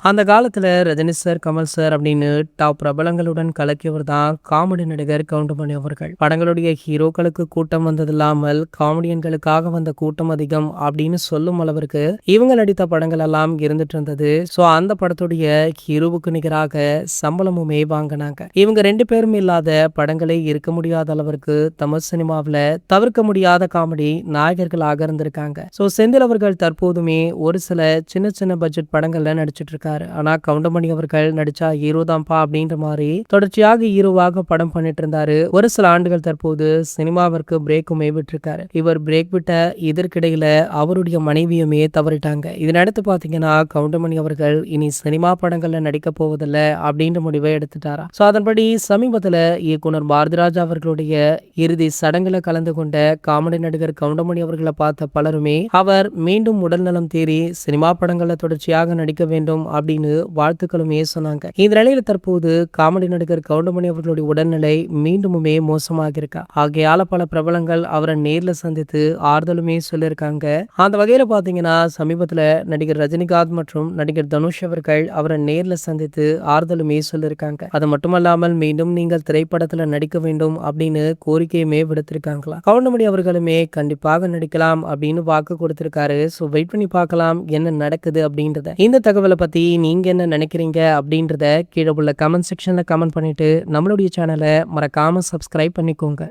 அந்த காலத்துல Rajini sir, Kamal sir அப்படின்னு டாப் பிரபலங்களுடன் கலக்கியவர் தான் காமெடி நடிகர் கவுண்டமணி அவர்கள். படங்களுடைய ஹீரோக்களுக்கு கூட்டம் வந்ததில்லாமல் காமெடியன்களுக்காக வந்த கூட்டம் அதிகம் அப்படின்னு சொல்லும் அளவிற்கு இவங்க நடித்த படங்கள் எல்லாம் இருந்துட்டு இருந்தது. ஸோ அந்த படத்துடைய ஹீரோவுக்கு நிகராக சம்பளமுமே வாங்கினாங்க. இவங்க 2 பேரும் இல்லாத படங்களே இருக்க முடியாத அளவிற்கு தமிழ் சினிமாவில் தவிர்க்க முடியாத காமெடி நாயகர்களாக இருந்திருக்காங்க. ஸோ செந்தில் அவர்கள் தற்போதுமே ஒரு சில சின்ன சின்ன பட்ஜெட் படங்கள்ல நடிச்சிட்டு இருக்காரு. ஆனா கவுண்டமணி அவர்கள் நடிச்சா ஹீரோ தான்ப்பா அப்படின்ற மாதிரி தொடர்ச்சியாக ஹீரோவாக படம் பண்ணிட்டு இருந்தாரு. ஒரு சில ஆண்டுகள் தற்போது சினிமாவிற்கு பிரேக்குமே விட்டிருக்காரு. இவர் பிரேக் விட்ட இதற்கிடையில அவருடைய மனைவியுமே தவறிட்டாங்க. இதனடுத்து பாத்தீங்கன்னா கவுண்டமணி அவர்கள் இனி சினிமா படங்கள்ல நடிக்க போவதில்லை அப்படின்ற முடிவை எடுத்துட்டாரா. சோ அதன்படி சமீபத்துல இயக்குனர் பாரதிராஜா அவர்களுடைய இறுதி சடங்குல கலந்து கொண்ட காமெடி நடிகர் கவுண்டமணி அவர்களை பார்த்த பலருமே அவர் மீண்டும் உடல்நலம் தேறி சினிமா படங்கள்ல தொடர்ச்சியாக நடிக்க வேண்டும் அப்படின்னு வாழ்த்துக்களுமே சொன்னாங்க. இந்த நிலையில தற்போது காமெடி நடிகர் கவுண்டமணி அவர்களுடைய உடல்நிலை மீண்டுமே மோசமாக இருக்கா. ஆகையால பல பிரபலங்கள் அவரை நேர்ல சந்தித்து ஆறுதலுமே சொல்லியிருக்காங்க. அந்த வகையில பாத்தீங்கன்னா சமீபத்துல நடிகர் ரஜினிகாந்த் மற்றும் நடிகர் தனுஷ் அவர்கள் அவரை நேர்ல சந்தித்து ஆறுதலுமே சொல்லியிருக்காங்க. அது மட்டுமல்லாமல் மீண்டும் நீங்கள் திரைப்படத்துல நடிக்க வேண்டும் அப்படின்னு கோரிக்கையுமே விடுத்திருக்காங்களா. கவுண்டமணி அவர்களுமே கண்டிப்பாக நடிக்கலாம் அப்படின்னு வாக்கு கொடுத்திருக்காரு. சோ வெயிட் பண்ணி பார்க்கலாம் என்ன நடக்குது அப்படின்றத. இந்த தகவலை பத்தி நீங்க என்ன நினைக்கிறீங்க அப்படின்றத கீழே உள்ள கமெண்ட் செக்ஷன்ல கமெண்ட் பண்ணிட்டு நம்மளுடைய சேனலை மறக்காம சப்ஸ்கிரைப் பண்ணிக்கோங்க.